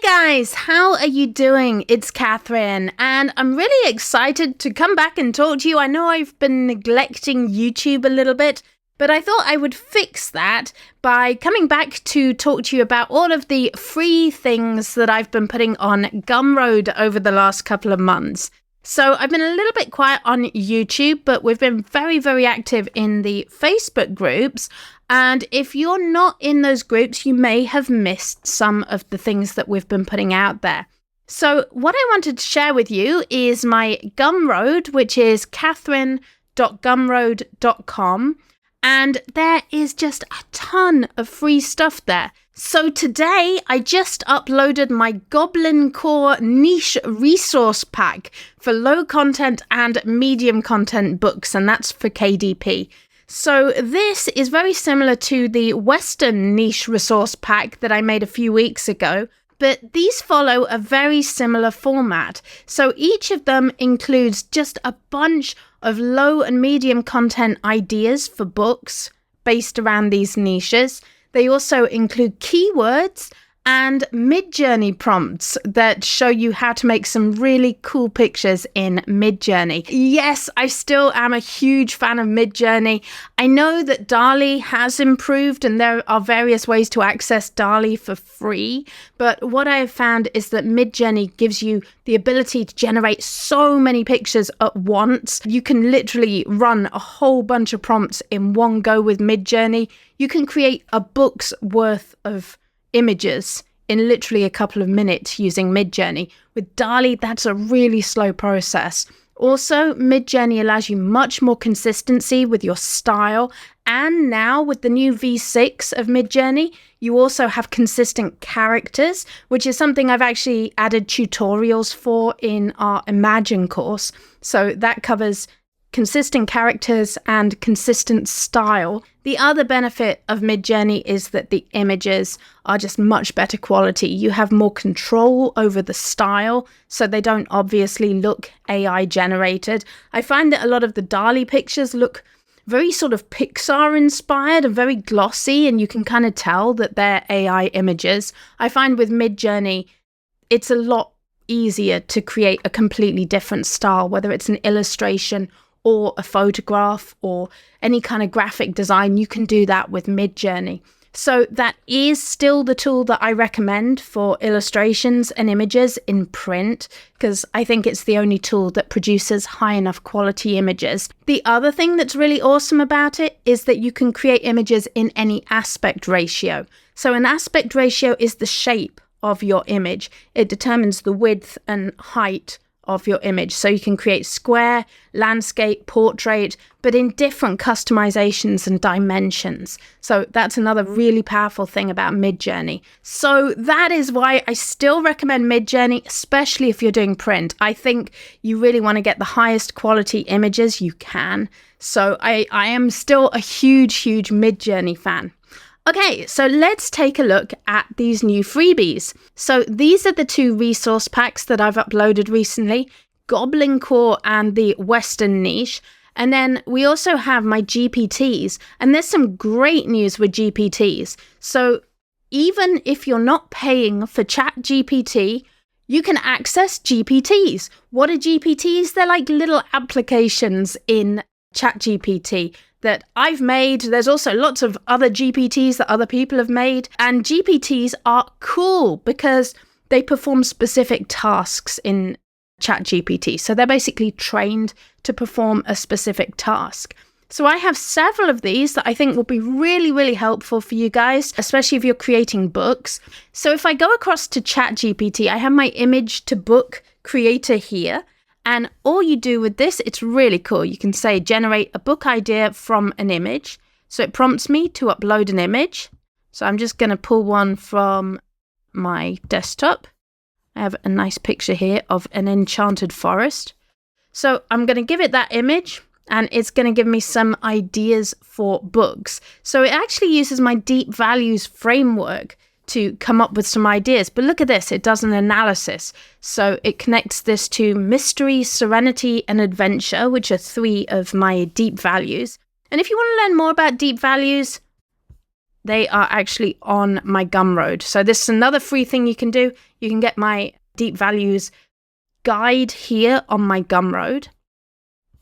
Hey guys, how are you doing? It's Catherine, and I'm really excited to come back and talk to you. I know I've been neglecting YouTube a little bit, but I thought I would fix that by coming back to talk to you about all of the free things that I've been putting on Gumroad over the last couple of months. So I've been a little bit quiet on YouTube, but we've been very, very active in the Facebook groups. And if you're not in those groups, you may have missed some of the things that we've been putting out there. So what I wanted to share with you is my Gumroad, which is catherine.gumroad.com. And there is just a ton of free stuff there. So today I just uploaded my Goblincore Niche Resource Pack for low content and medium content books, and that's for KDP. So this is very similar to the Western Niche Resource Pack that I made a few weeks ago, but these follow a very similar format. So each of them includes just a bunch of low and medium content ideas for books based around these niches. They also include keywords and Midjourney prompts that show you how to make some really cool pictures in Midjourney. Yes, I still am a huge fan of Midjourney. I know that DALL-E has improved and there are various ways to access DALL-E for free, but what I have found is that Midjourney gives you the ability to generate so many pictures at once. You can literally run a whole bunch of prompts in one go with Midjourney. You can create a book's worth of images in literally a couple of minutes using Midjourney. With DALL-E, that's a really slow process. Also, Midjourney allows you much more consistency with your style, and now with the new V6 of Midjourney, you also have consistent characters, which is something I've actually added tutorials for in our Imagine course. So that covers consistent characters and consistent style. The other benefit of Midjourney is that the images are just much better quality. You have more control over the style, so they don't obviously look AI generated. I find that a lot of the DALL-E pictures look very sort of Pixar inspired and very glossy, and you can kind of tell that they're AI images. I find with Midjourney, it's a lot easier to create a completely different style, whether it's an illustration or a photograph or any kind of graphic design. You can do that with Midjourney. So that is still the tool that I recommend for illustrations and images in print, because I think it's the only tool that produces high enough quality images. The other thing that's really awesome about it is that you can create images in any aspect ratio. So an aspect ratio is the shape of your image. It determines the width and height of your image. So you can create square, landscape, portrait, but in different customizations and dimensions. So that's another really powerful thing about Midjourney. So that is why I still recommend Midjourney, especially if you're doing print. I think you really want to get the highest quality images you can. So I am still a huge Midjourney fan. Okay, so let's take a look at these new freebies. So these are the two resource packs that I've uploaded recently, Goblincore and the Western Niche. And then we also have my GPTs, and there's some great news with GPTs. So even if you're not paying for ChatGPT, you can access GPTs. What are GPTs? They're like little applications in ChatGPT that I've made. There's also lots of other GPTs that other people have made. And GPTs are cool because they perform specific tasks in ChatGPT. So they're basically trained to perform a specific task. So I have several of these that I think will be really helpful for you guys, especially if you're creating books. So if I go across to ChatGPT, I have my image to book creator here. And all you do with this, it's really cool. You can say, generate a book idea from an image. So it prompts me to upload an image. So I'm just going to pull one from my desktop. I have a nice picture here of an enchanted forest. So I'm going to give it that image, and it's going to give me some ideas for books. So it actually uses my deep values framework to come up with some ideas. But look at this, it does an analysis. So it connects this to mystery, serenity, and adventure, which are 3 of my deep values. And if you want to learn more about deep values, they are actually on my Gumroad. So this is another free thing you can do. You can get my deep values guide here on my Gumroad.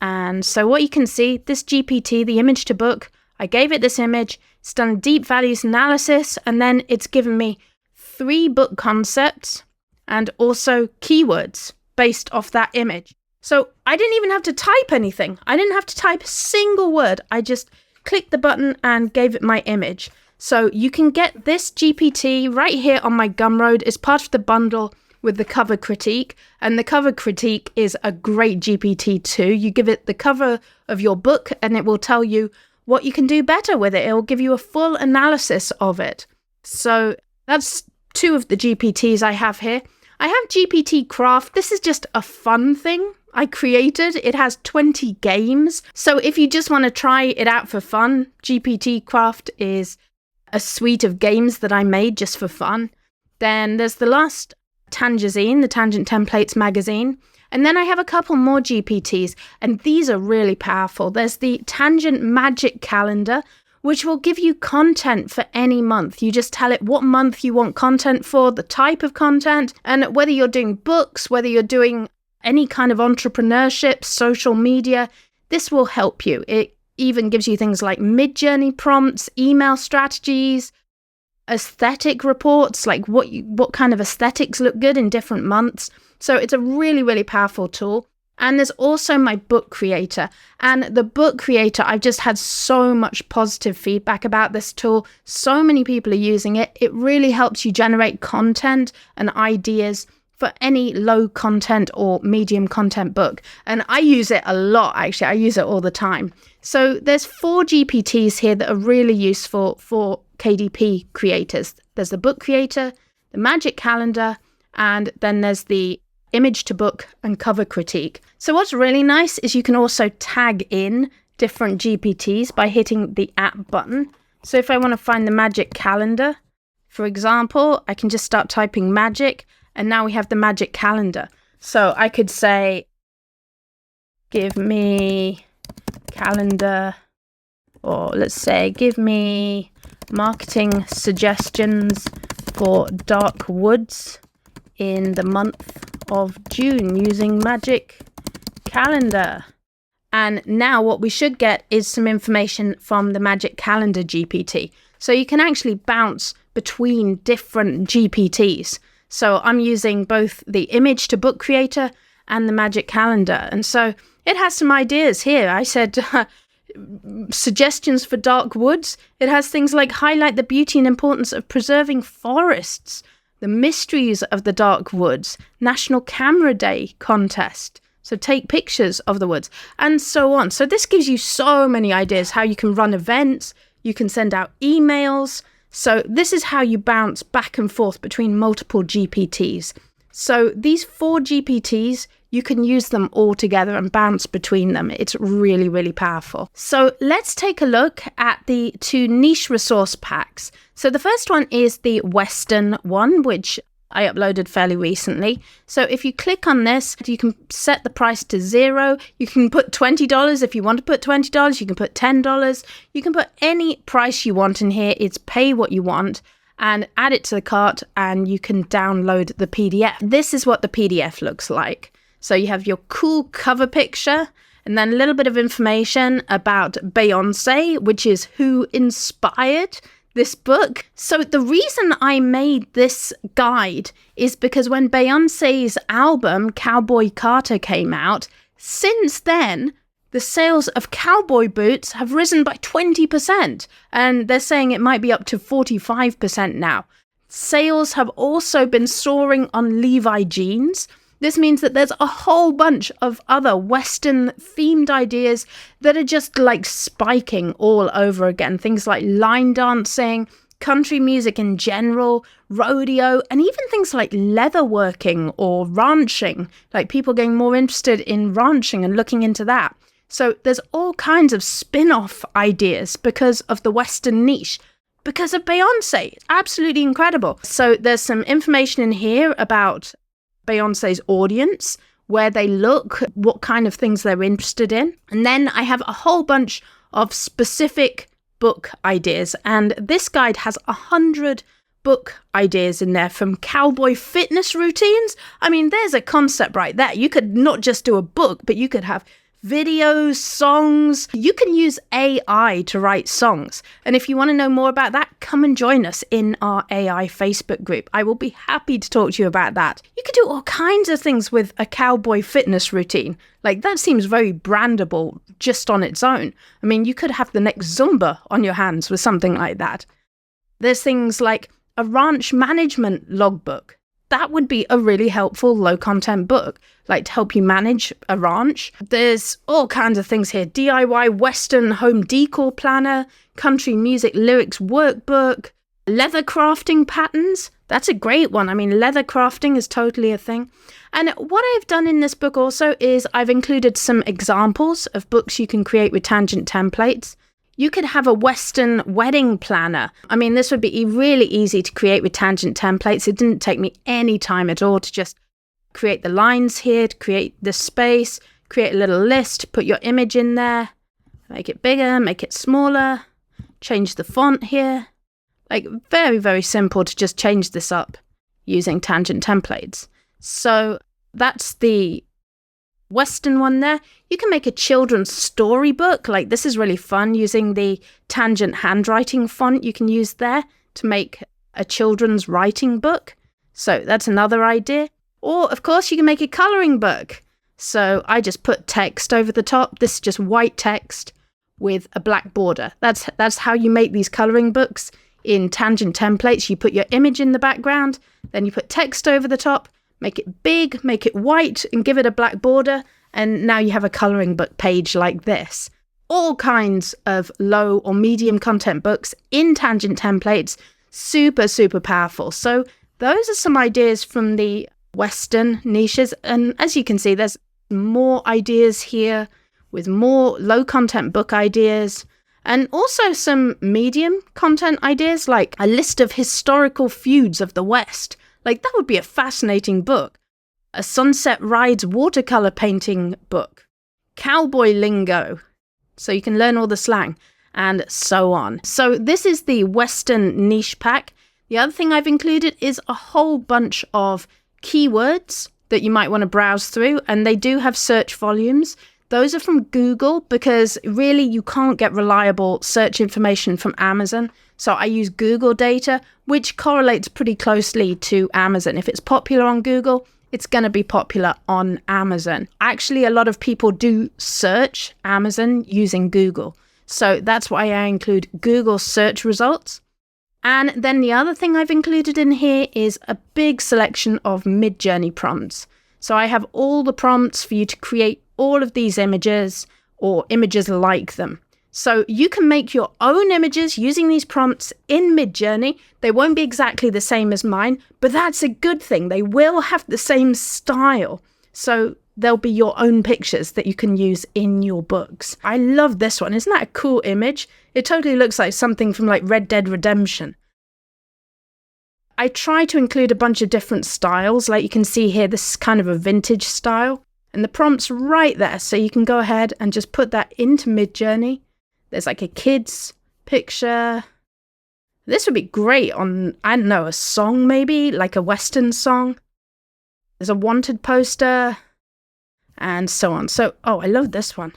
And so what you can see, this GPT, the image to book, I gave it this image, it's done a deep values analysis, and then it's given me 3 book concepts and also keywords based off that image. So I didn't even have to type anything. I didn't have to type a single word. I just clicked the button and gave it my image. So you can get this GPT right here on my Gumroad as part of the bundle with the cover critique. And the cover critique is a great GPT too. You give it the cover of your book and it will tell you what you can do better with it. It will give you a full analysis of it. So that's 2 of the GPTs I have here. I have GPT Craft. This is just a fun thing I created. It has 20 games. So if you just want to try it out for fun, GPT Craft is a suite of games that I made just for fun. Then there's the last Tangazine, the Tangent Templates magazine. And then I have a couple more GPTs, and these are really powerful. There's the Tangent Magic Calendar, which will give you content for any month. You just tell it what month you want content for, the type of content, and whether you're doing books, whether you're doing any kind of entrepreneurship, social media, this will help you. It even gives you things like Midjourney prompts, email strategies, aesthetic reports, like what kind of aesthetics look good in different months. So it's a really, really powerful tool. And there's also my book creator. And the book creator, I've just had so much positive feedback about this tool. So many people are using it. It really helps you generate content and ideas for any low content or medium content book. And I use it a lot, actually. I use it all the time. So there's 4 GPTs here that are really useful for KDP creators. There's the book creator, the magic calendar, and then there's the image to book and cover critique. So what's really nice is you can also tag in different GPTs by hitting the @ button. So if I want to find the magic calendar, for example, I can just start typing magic, and now we have the magic calendar. So I could say, give me calendar, or let's say, give me marketing suggestions for dark woods in the month of June using magic calendar. And now what we should get is some information from the magic calendar GPT. So you can actually bounce between different GPTs. So I'm using both the image to book creator and the magic calendar. And so it has some ideas here. I said suggestions for dark woods. It has things like highlight the beauty and importance of preserving forests, the mysteries of the dark woods, National Camera Day contest. So take pictures of the woods, and so on. So this gives you so many ideas how you can run events, you can send out emails. So this is how you bounce back and forth between multiple GPTs. So these 4 GPTs, you can use them all together and bounce between them. It's really, really powerful. So let's take a look at the 2 niche resource packs. So the first one is the Western one, which I uploaded fairly recently. So if you click on this, you can set the price to 0. You can put $20 if you want to put $20. You can put $10. You can put any price you want in here. It's pay what you want and add it to the cart, and you can download the PDF. This is what the PDF looks like. So you have your cool cover picture and then a little bit of information about Beyonce, which is who inspired this book. So the reason I made this guide is because when Beyonce's album Cowboy Carter came out, since then, the sales of cowboy boots have risen by 20%, and they're saying it might be up to 45% now. Sales have also been soaring on Levi jeans. This means that there's a whole bunch of other Western themed ideas that are just like spiking all over again. Things like line dancing, country music in general, rodeo, and even things like leatherworking or ranching, like people getting more interested in ranching and looking into that. So there's all kinds of spin-off ideas because of the Western niche, because of Beyonce. Absolutely incredible. So there's some information in here about Beyonce's audience, where they look, what kind of things they're interested in. And then I have a whole bunch of specific book ideas. And this guide has 100 book ideas in there, from cowboy fitness routines. I mean, there's a concept right there. You could not just do a book, but you could have videos, songs. You can use AI to write songs. And if you want to know more about that, come and join us in our AI Facebook group. I will be happy to talk to you about that. You could do all kinds of things with a cowboy fitness routine. Like, that seems very brandable just on its own. I mean, you could have the next Zumba on your hands with something like that. There's things like a ranch management logbook. That would be a really helpful low-content book, like to help you manage a ranch. There's all kinds of things here. DIY Western home decor planner, country music lyrics workbook, leather crafting patterns. That's a great one. I mean, leather crafting is totally a thing. And what I've done in this book also is I've included some examples of books you can create with tangent templates. You could have a Western wedding planner. I mean, this would be really easy to create with tangent templates. It didn't take me any time at all to just create the lines here, to create the space, create a little list, put your image in there, make it bigger, make it smaller, change the font here. Like, very, very simple to just change this up using tangent templates. So that's the Western one there. You can make a children's storybook. Like, this is really fun using the tangent handwriting font you can use there to make a children's writing book. So that's another idea. Or, of course, you can make a coloring book. So I just put text over the top. This is just white text with a black border. That's how you make these coloring books in tangent templates. You put your image in the background, then you put text over the top, make it big, make it white, and give it a black border, and now you have a coloring book page like this. All kinds of low or medium content books in tangent templates. Super, super powerful. So those are some ideas from the Western niches, and as you can see, there's more ideas here with more low content book ideas, and also some medium content ideas, like a list of historical feuds of the West. Like, that would be a fascinating book. A Sunset Rides watercolor painting book. Cowboy lingo, so you can learn all the slang, and so on. So this is the Western niche pack. The other thing I've included is a whole bunch of keywords that you might want to browse through, and they do have search volumes. Those are from Google, because really you can't get reliable search information from Amazon. So I use Google data, which correlates pretty closely to Amazon. If it's popular on Google, it's going to be popular on Amazon. Actually, a lot of people do search Amazon using Google. So that's why I include Google search results. And then the other thing I've included in here is a big selection of Midjourney prompts. So I have all the prompts for you to create all of these images or images like them. So you can make your own images using these prompts in Midjourney. They won't be exactly the same as mine, but that's a good thing. They will have the same style. So they'll be your own pictures that you can use in your books. I love this one. Isn't that a cool image? It totally looks like something from like Red Dead Redemption. I try to include a bunch of different styles. Like you can see here, this is kind of a vintage style. And the prompt's right there, so you can go ahead and just put that into Midjourney. There's like a kid's picture. This would be great on, I don't know, a song maybe, like a Western song. There's a wanted poster, and so on. So, oh, I love this one.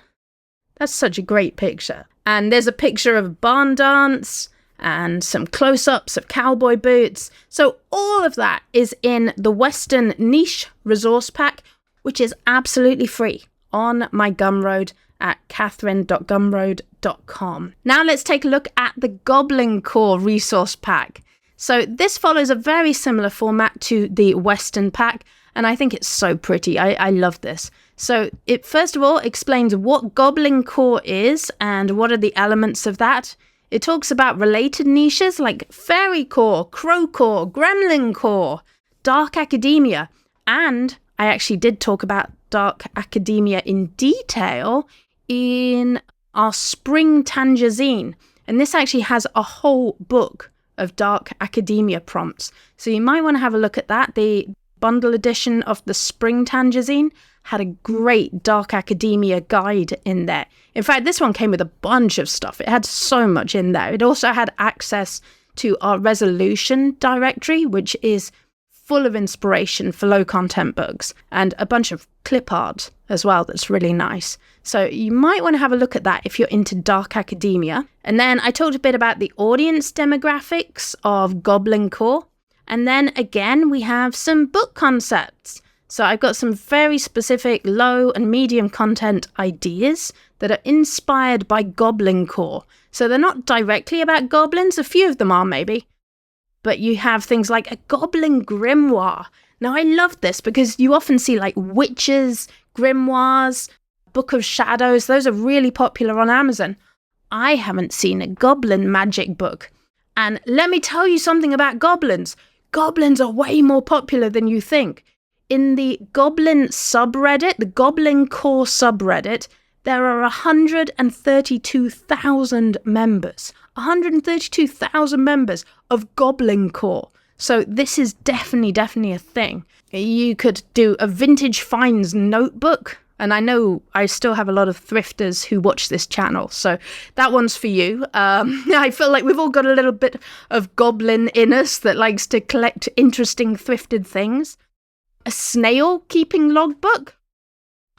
That's such a great picture. And there's a picture of a barn dance, and some close-ups of cowboy boots. So all of that is in the Western Niche Resource Pack, which is absolutely free on my Gumroad at catherine.gumroad.com. Now let's take a look at the Goblincore Resource Pack. So this follows a very similar format to the Western pack, and I think it's so pretty. I love this. So it first of all explains what Goblincore is and what are the elements of that. It talks about related niches like fairycore, crowcore, gremlincore, dark academia, and I actually did talk about dark academia in detail in our spring Tangazine. And this actually has a whole book of dark academia prompts. So you might want to have a look at that. The bundle edition of the Spring Tangazine had a great Dark Academia guide in there. In fact, this one came with a bunch of stuff. It had so much in there. It also had access to our resolution directory, which is full of inspiration for low content books, and a bunch of clip art as well that's really nice. So you might want to have a look at that if you're into dark academia. And then I talked a bit about the audience demographics of Goblincore. And then again, we have some book concepts. So I've got some very specific low and medium content ideas that are inspired by Goblincore. So they're not directly about goblins, a few of them are maybe. But you have things like a goblin grimoire. Now I love this because you often see like witches, grimoires, Book of Shadows. Those are really popular on Amazon. I haven't seen a goblin magic book. And let me tell you something about goblins. Goblins are way more popular than you think. In the Goblin subreddit, the Goblincore subreddit, there are 132,000 members. 132,000 members of Goblincore. So this is definitely a thing. You could do a vintage finds notebook. And I know I still have a lot of thrifters who watch this channel. So that one's for you. I feel like we've all got a little bit of goblin in us that likes to collect interesting thrifted things. A snail keeping logbook.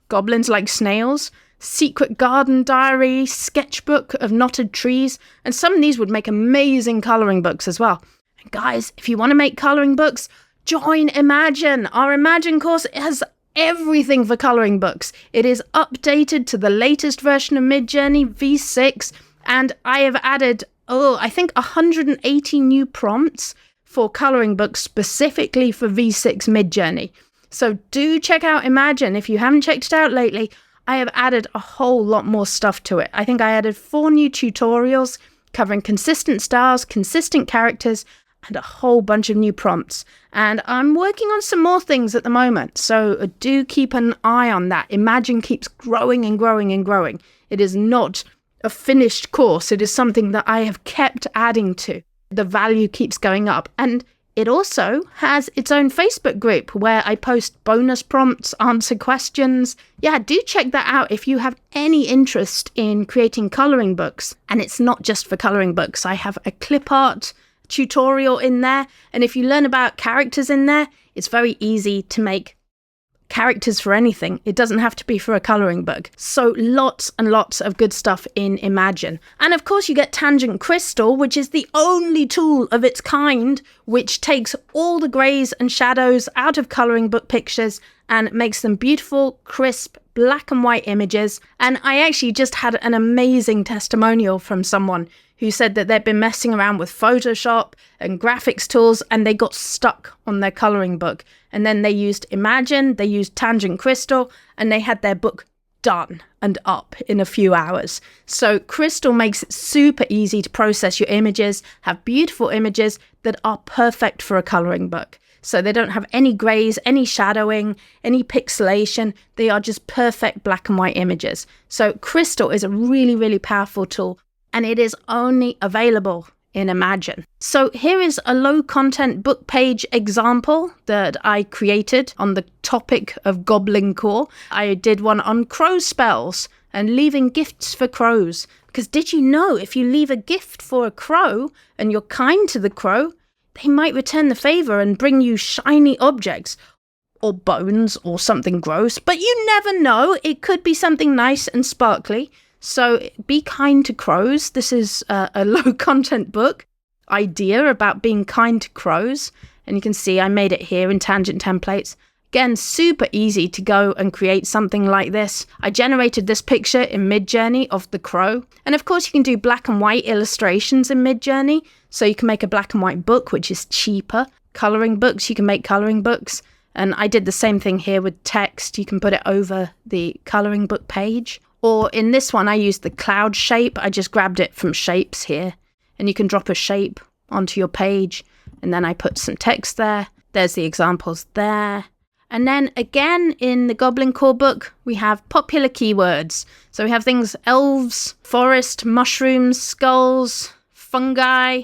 Goblins like snails. Secret garden diary, sketchbook of knotted trees, and some of these would make amazing colouring books as well. And guys, if you want to make colouring books, join Imagine. Our Imagine course has everything for colouring books. It is updated to the latest version of Midjourney V6, and I have added, I think 180 new prompts for colouring books specifically for V6 Midjourney. So do check out Imagine if you haven't checked it out lately. I have added a whole lot more stuff to it. I think I added 4 new tutorials covering consistent styles, consistent characters, and a whole bunch of new prompts. And I'm working on some more things at the moment, so do keep an eye on that. Imagine keeps growing and growing and growing. It is not a finished course. It is something that I have kept adding to. The value keeps going up. And it also has its own Facebook group where I post bonus prompts, answer questions. Yeah, do check that out if you have any interest in creating colouring books. And it's not just for colouring books. I have a clip art tutorial in there. And if you learn about characters in there, it's very easy to make characters for anything. It doesn't have to be for a colouring book. So lots and lots of good stuff in Imagine. And of course you get Tangent Crystal, which is the only tool of its kind which takes all the greys and shadows out of colouring book pictures and makes them beautiful, crisp, black and white images. And I actually just had an amazing testimonial from someone who said that they'd been messing around with Photoshop and graphics tools and they got stuck on their colouring book. And then they used Imagine, they used Tangent Crystal, and they had their book done and up in a few hours. So Crystal makes it super easy to process your images, have beautiful images that are perfect for a colouring book. So they don't have any greys, any shadowing, any pixelation. They are just perfect black and white images. So Crystal is a really powerful tool, and it is only available in Imagine. So here is a low content book page example that I created on the topic of Goblincore. I did one on crow spells and leaving gifts for crows. Because did you know if you leave a gift for a crow and you're kind to the crow, they might return the favour and bring you shiny objects or bones or something gross. But you never know. It could be something nice and sparkly. So be kind to crows. This is a low content book idea about being kind to crows. And you can see I made it here in Tangent Templates. Again, super easy to go and create something like this. I generated this picture in Midjourney of the crow. And of course you can do black and white illustrations in Midjourney. So you can make a black and white book, which is cheaper. Colouring books, you can make colouring books. And I did the same thing here with text. You can put it over the colouring book page. Or in this one, I used the cloud shape. I just grabbed it from shapes here. And you can drop a shape onto your page. And then I put some text there. There's the examples there. And then again, in the Goblincore book, we have popular keywords. So we have things elves, forest, mushrooms, skulls, fungi,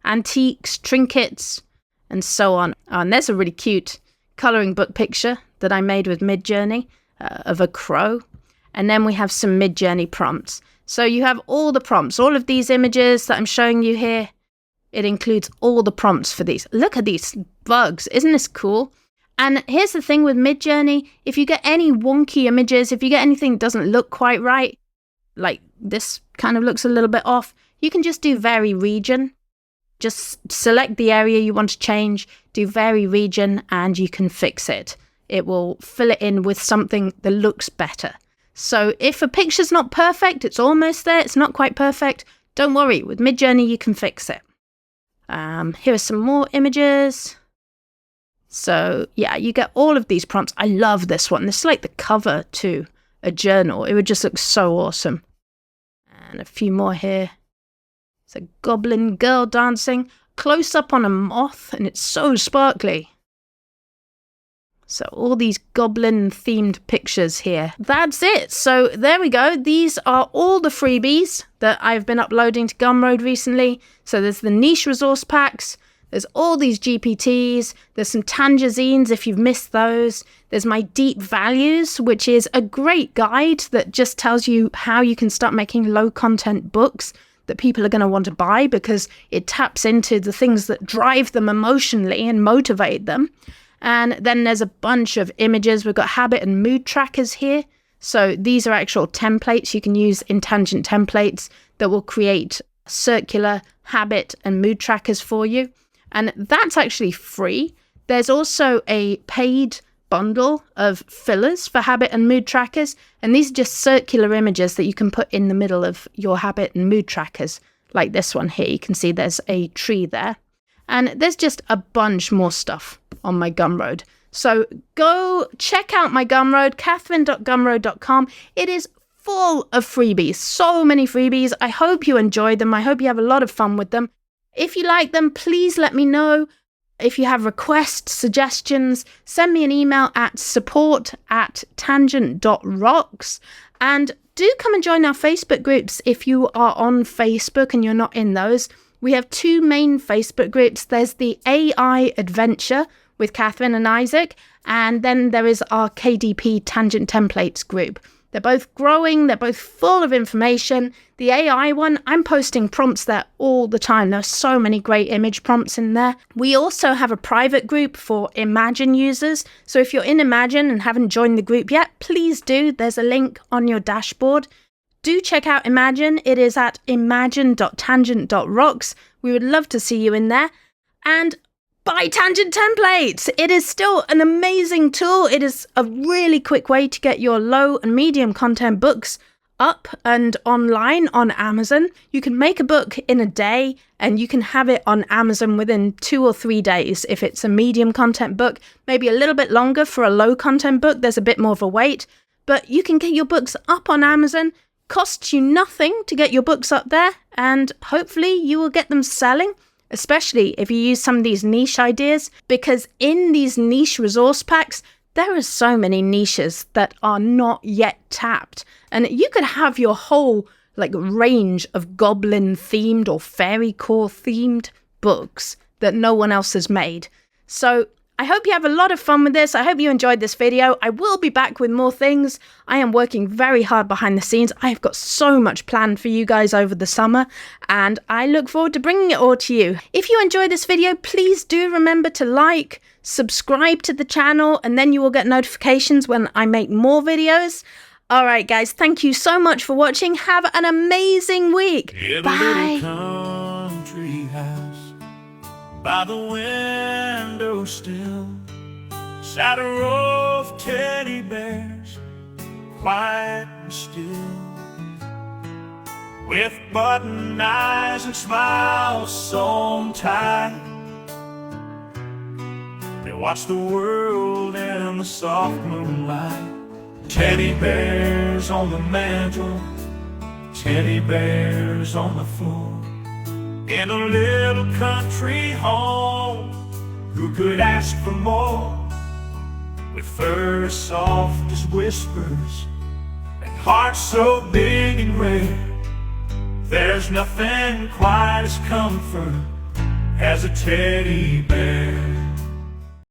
antiques, trinkets, and so on. Oh, and there's a really cute coloring book picture that I made with Midjourney of a crow. And then we have some Midjourney prompts. So you have all the prompts, all of these images that I'm showing you here. It includes all the prompts for these. Look at these bugs. Isn't this cool? And here's the thing with Midjourney. If you get any wonky images, if you get anything that doesn't look quite right, like this kind of looks a little bit off, you can just do vary region. Just select the area you want to change, do vary region, and you can fix it. It will fill it in with something that looks better. So if a picture's not perfect, it's almost there, it's not quite perfect, don't worry. With Midjourney, you can fix it. Here are some more images. So yeah, you get all of these prompts. I love this one. This is like the cover to a journal. It would just look so awesome. And a few more here. It's a goblin girl dancing close up on a moth, and it's so sparkly. So all these goblin themed pictures here. That's it. So there we go. These are all the freebies that I've been uploading to Gumroad recently. So there's the niche resource packs. There's all these GPTs. There's some Tangazines if you've missed those. There's my deep values, which is a great guide that just tells you how you can start making low content books that people are going to want to buy because it taps into the things that drive them emotionally and motivate them. And then there's a bunch of images. We've got habit and mood trackers here. So these are actual templates you can use in Tangent templates that will create circular habit and mood trackers for you. And that's actually free. There's also a paid bundle of fillers for habit and mood trackers. And these are just circular images that you can put in the middle of your habit and mood trackers. Like this one here. You can see there's a tree there. And there's just a bunch more stuff on my Gumroad. So go check out my Gumroad, catherine.gumroad.com. It is full of freebies, so many freebies. I hope you enjoyed them. I hope you have a lot of fun with them. If you like them, please let me know. If you have requests, suggestions, send me an email at support@tangent.rocks. And do come and join our Facebook groups if you are on Facebook and you're not in those. We have two main Facebook groups. There's the AI Adventure with Catherine and Isaac, and then there is our KDP Tangent Templates group. They're both growing, they're both full of information. The AI one, I'm posting prompts there all the time. There's so many great image prompts in there. We also have a private group for Imagine users. So if you're in Imagine and haven't joined the group yet, please do. There's a link on your dashboard. Do check out Imagine. It is at imagine.tangent.rocks. We would love to see you in there. And buy Tangent templates. It is still an amazing tool. It is a really quick way to get your low and medium content books up and online on Amazon. You can make a book in a day and you can have it on Amazon within 2 or 3 days if it's a medium content book. Maybe a little bit longer for a low content book. There's a bit more of a wait. But you can get your books up on Amazon. Costs you nothing to get your books up there, and hopefully you will get them selling, especially if you use some of these niche ideas, because in these niche resource packs, there are so many niches that are not yet tapped. And you could have your whole range of goblin themed or fairy core themed books that no one else has made. So I hope you have a lot of fun with this. I hope you enjoyed this video. I will be back with more things. I am working very hard behind the scenes. I have got so much planned for you guys over the summer, and I look forward to bringing it all to you. If you enjoyed this video, please do remember to like, subscribe to the channel, and then you will get notifications when I make more videos. All right, guys, thank you so much for watching. Have an amazing week. Bye. By the window still sat a row of teddy bears, quiet and still, with button eyes and smiles sewn tight. They watched the world in the soft moonlight. Teddy bears on the mantle, teddy bears on the floor. In a little country home, who could ask for more? With fur soft as whispers and hearts so big and rare, there's nothing quite as comfort as a teddy bear.